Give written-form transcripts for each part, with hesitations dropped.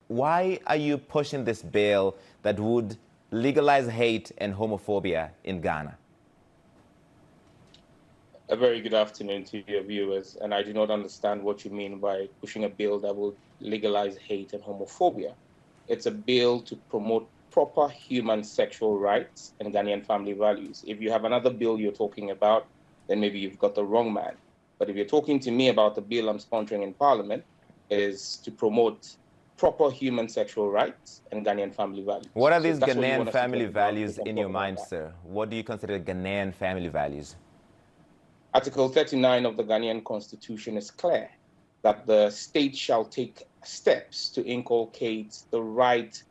why are you pushing this bill that would legalize hate and homophobia in Ghana? A very good afternoon to your viewers, and I do not understand what you mean by pushing a bill that will legalize hate and homophobia. It's a bill to promote proper human sexual rights and Ghanaian family values. If you have another bill you're talking about, then maybe you've got the wrong man. But if you're talking to me about the bill I'm sponsoring in Parliament, it is to promote proper human sexual rights and Ghanaian family values. What are these Ghanaian family values in your mind, sir? What do you consider Ghanaian family values? Article 39 of the Ghanaian Constitution is clear that the state shall take steps to inculcate the right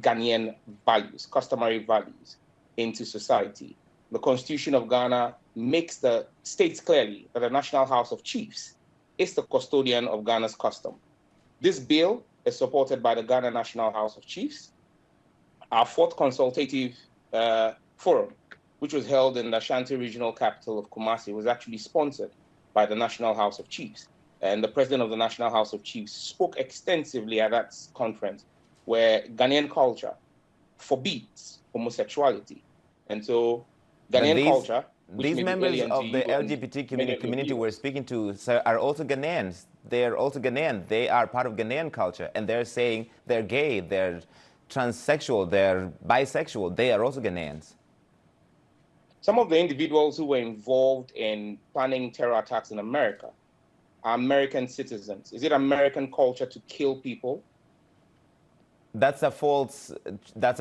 Ghanaian values, customary values, into society. The Constitution of Ghana makes the states clearly that the National House of Chiefs is the custodian of Ghana's custom. This bill is supported by the Ghana National House of Chiefs. Our fourth consultative forum, which was held in the Ashanti regional capital of Kumasi, was actually sponsored by the National House of Chiefs. And the president of the National House of Chiefs spoke extensively at that conference where Ghanaian culture forbids homosexuality. And so Ghanaian culture... These members of the LGBT community we're speaking to, sir, are also Ghanaians. They're also Ghanaian. They are part of Ghanaian culture. And they're saying they're gay, they're transsexual, they're bisexual. They are also Ghanaians. Some of the individuals who were involved in planning terror attacks in America are American citizens. Is it American culture to kill people? That's a false, that's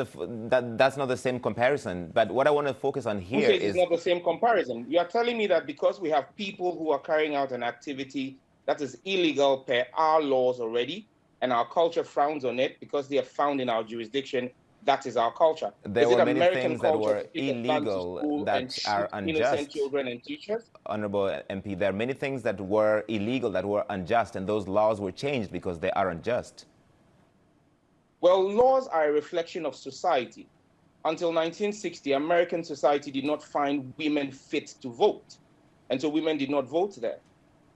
not the same comparison. But what I want to focus on here is... It's not the same comparison. You are telling me that because we have people who are carrying out an activity that is illegal per our laws already, and our culture frowns on it because they are found in our jurisdiction, that is our culture. There were many things that were illegal that are unjust. Innocent children and teachers? Honorable MP, there are many things that were illegal, that were unjust, and those laws were changed because they are unjust. Well, laws are a reflection of society. Until 1960, American society did not find women fit to vote. And so women did not vote there.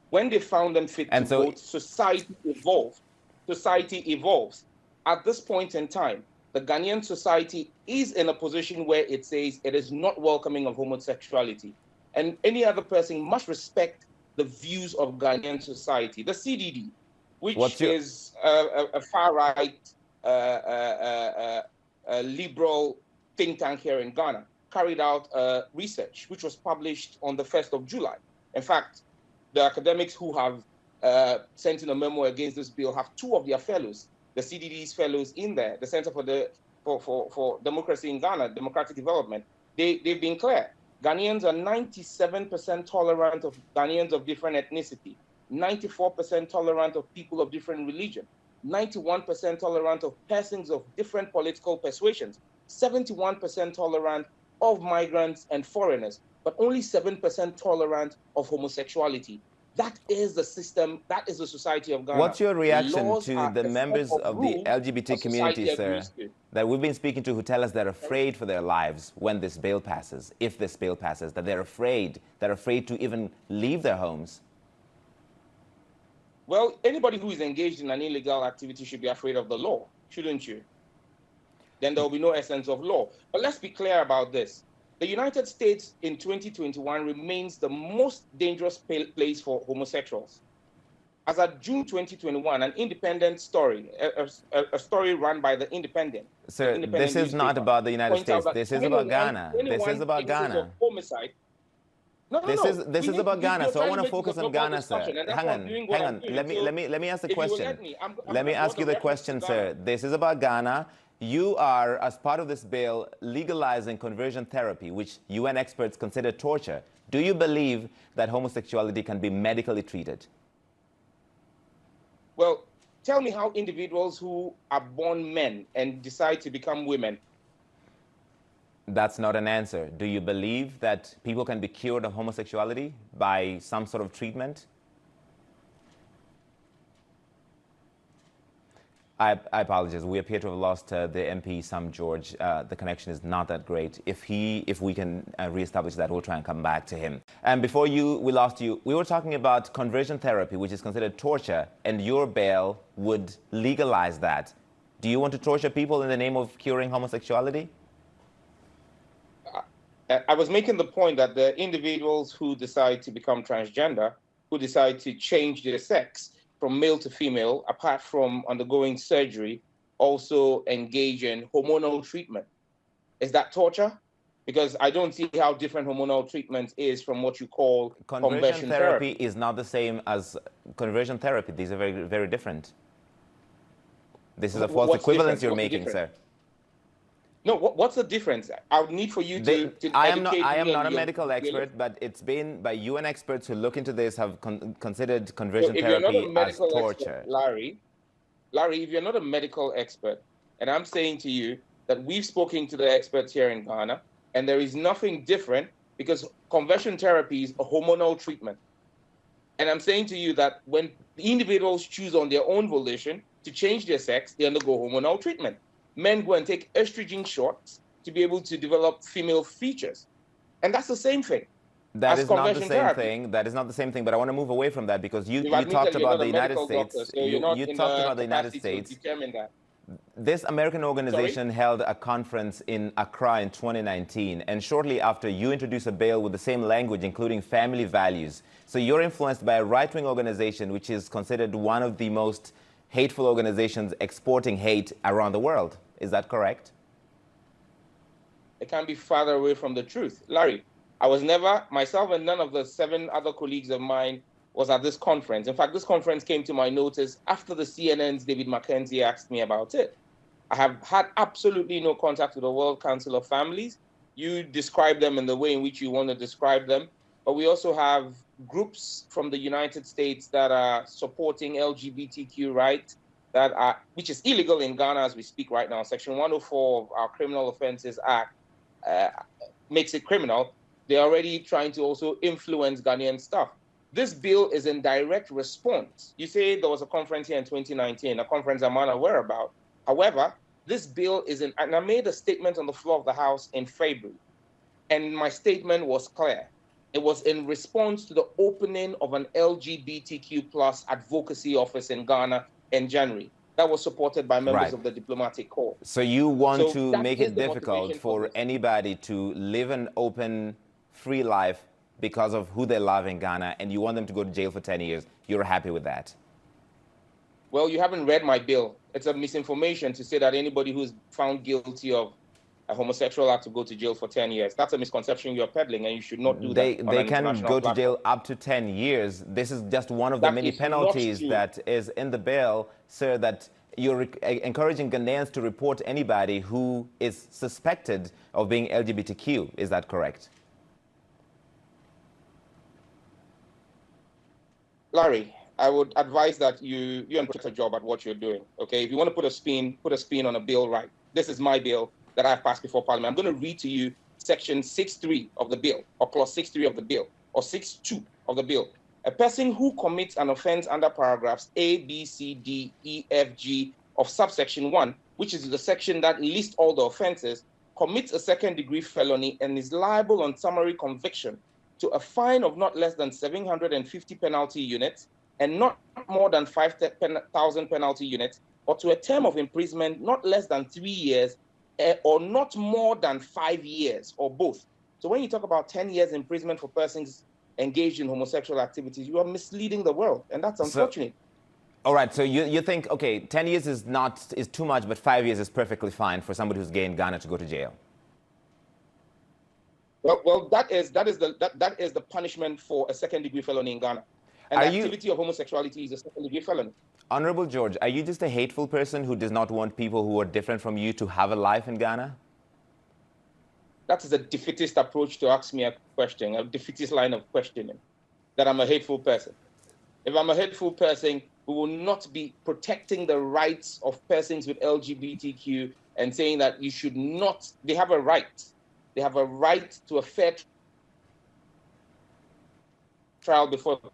When they found them fit to vote, society evolved. Society evolves. At this point in time, the Ghanaian society is in a position where it says it is not welcoming of homosexuality. And any other person must respect the views of Ghanaian society. The CDD, which is a far-right, liberal think tank here in Ghana, carried out research, which was published on the 1st of July. In fact, the academics who have sent in a memo against this bill have two of their fellows, the CDD's fellows in there, the Center for Democracy in Ghana, Democratic Development. They've been clear. Ghanaians are 97% tolerant of Ghanaians of different ethnicity, 94% tolerant of people of different religion, 91% tolerant of persons of different political persuasions, 71% tolerant of migrants and foreigners, but only 7% tolerant of homosexuality. That is the system, that is the society of Ghana. What's your reaction to the members of the LGBT community, sir, that we've been speaking to who tell us they're afraid for their lives when this bill passes, if this bill passes, that they're afraid to even leave their homes? Well, anybody who is engaged in an illegal activity should be afraid of the law, shouldn't you? Then there will be no essence of law. But let's be clear about this. The United States in 2021 remains the most dangerous place for homosexuals. As of June 2021, an independent story, a story run by the Independent. Sir, this is not about the United States. This is about Ghana. This is about Ghana. This is about Ghana, so I want to focus on Ghana, sir. Hang on. Let me ask the question. Let me ask you the question, sir. This is about Ghana. You are, as part of this bill, legalizing conversion therapy, which UN experts consider torture. Do you believe that homosexuality can be medically treated? Well, tell me how individuals who are born men and decide to become women. That's not an answer. Do you believe that people can be cured of homosexuality by some sort of treatment? I apologize. We appear to have lost the MP, Sam George. The connection is not that great. If we can reestablish that, we'll try and come back to him. And before we lost you, we were talking about conversion therapy, which is considered torture, and your bill would legalize that. Do you want to torture people in the name of curing homosexuality? I was making the point that the individuals who decide to become transgender, who decide to change their sex from male to female, apart from undergoing surgery, also engage in hormonal treatment. Is that torture? Because I don't see how different hormonal treatment is from what you call conversion therapy. Is not the same as conversion therapy. These are very, very different. This is a false equivalence you're making, sir. No, what's the difference? I would need for you to I am not a medical expert, but it's been by UN experts who look into this have considered conversion therapy as torture. Expert, Larry, if you're not a medical expert, and I'm saying to you that we've spoken to the experts here in Ghana, and there is nothing different because conversion therapy is a hormonal treatment. And I'm saying to you that when individuals choose on their own volition to change their sex, they undergo hormonal treatment. Men go and take estrogen shots to be able to develop female features. And that's the same thing. That is not the same thing. That is not the same thing. But I want to move away from that because you talked about the United States. You talked about the United States. This American organization held a conference in Accra in 2019. And shortly after, you introduced a bill with the same language, including family values. So you're influenced by a right-wing organization, which is considered one of the most hateful organizations exporting hate around the world. Is that correct? It can't be farther away from the truth. Larry, I was never, myself and none of the 7 other colleagues of mine was at this conference. In fact, this conference came to my notice after the CNN's David Mackenzie asked me about it. I have had absolutely no contact with the World Council of Families. You describe them in the way in which you want to describe them. But we also have groups from the United States that are supporting LGBTQ rights, which is illegal in Ghana as we speak right now. Section 104 of our Criminal Offences Act makes it criminal. They're already trying to also influence Ghanaian stuff. This bill is in direct response. You say there was a conference here in 2019, a conference I'm unaware about. However, this bill is in, and I made a statement on the floor of the House in February, and my statement was clear. It was in response to the opening of an LGBTQ plus advocacy office in Ghana in January. That was supported by members of the diplomatic corps. So you want to make it difficult for anybody to live an open, free life because of who they love in Ghana, and you want them to go to jail for 10 years. You're happy with that? Well, you haven't read my bill. It's a misinformation to say that anybody who's found guilty of a homosexual have to go to jail for 10 years. That's a misconception you're peddling, and you should not do that. They can go to jail up to 10 years. This is just one of the many penalties that is in the bill, sir, that you're encouraging Ghanaians to report anybody who is suspected of being LGBTQ. Is that correct? Larry, I would advise that you put a job at what you're doing, okay? If you want to put a spin on a bill, right? This is my bill that I've passed before Parliament. I'm going to read to you Section 6.3 of the bill, or Clause 6.3 of the bill, or 6.2 of the bill. A person who commits an offense under paragraphs A, B, C, D, E, F, G of subsection 1, which is the section that lists all the offenses, commits a second-degree felony and is liable on summary conviction to a fine of not less than 750 penalty units and not more than 5,000 penalty units, or to a term of imprisonment not less than 3 years or not more than 5 years, or both. So when you talk about 10 years imprisonment for persons engaged in homosexual activities, you are misleading the world, and that's unfortunate. All right, so you think, okay, 10 years is too much, but 5 years is perfectly fine for somebody who's gay in Ghana to go to jail. Well, that is the punishment for a second-degree felony in Ghana. And the activity of homosexuality is a second-degree felony. Honorable George, are you just a hateful person who does not want people who are different from you to have a life in Ghana? That is a defeatist approach to ask me a question, a defeatist line of questioning, that I'm a hateful person. If I'm a hateful person, we will not be protecting the rights of persons with LGBTQ and saying that you should not, they have a right. They have a right to a fair trial before the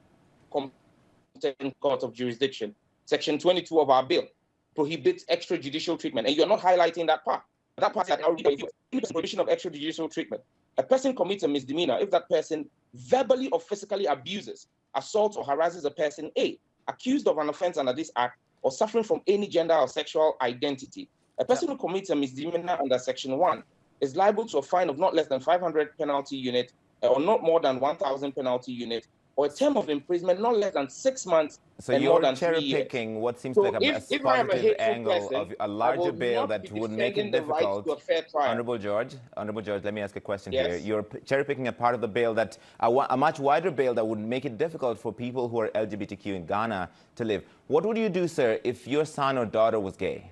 competent court of jurisdiction. Section 22 of our bill prohibits extrajudicial treatment, and you're not highlighting that part. That part is the prohibition of extrajudicial treatment. A person commits a misdemeanor if that person verbally or physically abuses, assaults, or harasses a person A, accused of an offense under this act or suffering from any gender or sexual identity. A person who commits a misdemeanor under Section 1 is liable to a fine of not less than 500 penalty unit or not more than 1,000 penalty unit, or a term of imprisonment not less than 6 months and more than 3 years. So you're cherry-picking what seems So like a positive angle of a larger bail that would make it difficult. Honorable George, let me ask a question here. You're cherry-picking a part of the bail that, a much wider bail that would make it difficult for people who are LGBTQ in Ghana to live. What would you do, sir, if your son or daughter was gay?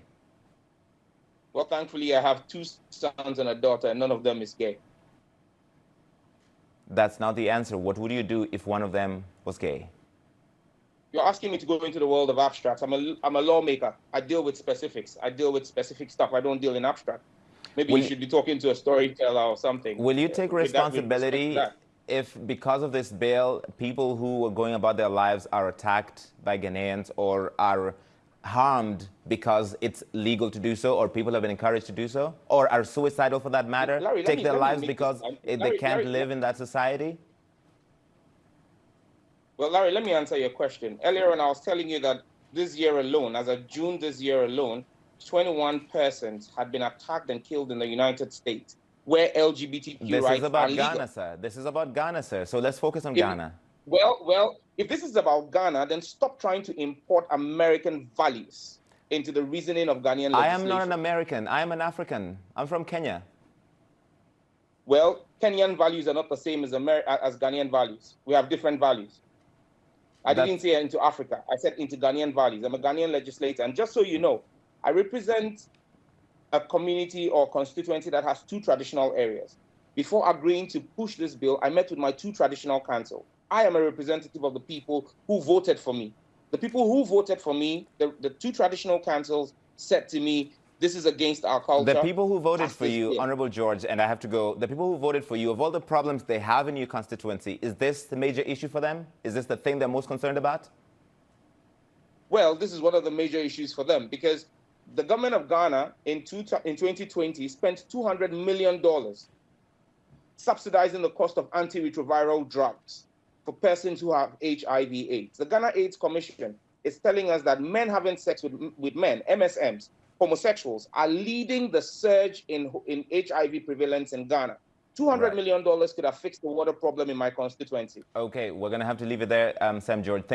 Well, thankfully, I have 2 sons and a daughter, and none of them is gay. That's not the answer. What would you do if one of them was gay? You're asking me to go into the world of abstracts. I'm a lawmaker. I deal with specifics. I deal with specific stuff. I don't deal in abstract. Maybe you should be talking to a storyteller or something. Will you take responsibility if, because of this bail, people who are going about their lives are attacked by Ghanaians or are harmed because it's legal to do so, or people have been encouraged to do so, or are suicidal for that matter, Larry, take their lives because they can't live in that society? Well, Larry, let me answer your question. Earlier on, I was telling you that this year alone, as of June this year alone, 21 persons had been attacked and killed in the United States, where LGBTQ rights are legal. This is about Ghana, sir. This is about Ghana, sir. So let's focus on Ghana. Well, if this is about Ghana, then stop trying to import American values into the reasoning of Ghanaian legislation. I am not an American. I am an African. I'm from Kenya. Well, Kenyan values are not the same as Ghanaian values. We have different values. I didn't say into Africa. I said into Ghanaian values. I'm a Ghanaian legislator. And just so you know, I represent a community or constituency that has 2 traditional areas. Before agreeing to push this bill, I met with my 2 traditional councils. I am a representative of the people who voted for me. The people who voted for me, the 2 traditional councils said to me, this is against our culture. The people who voted for you, Honorable George, and I have to go, the people who voted for you, of all the problems they have in your constituency, is this the major issue for them? Is this the thing they're most concerned about? Well, this is one of the major issues for them, because the government of Ghana in 2020 spent $200 million subsidizing the cost of antiretroviral drugs for persons who have HIV/AIDS. The Ghana AIDS Commission is telling us that men having sex with men, MSMs, homosexuals, are leading the surge in HIV prevalence in Ghana. $200 million could have fixed the water problem in my constituency. Okay, we're going to have to leave it there, Sam George.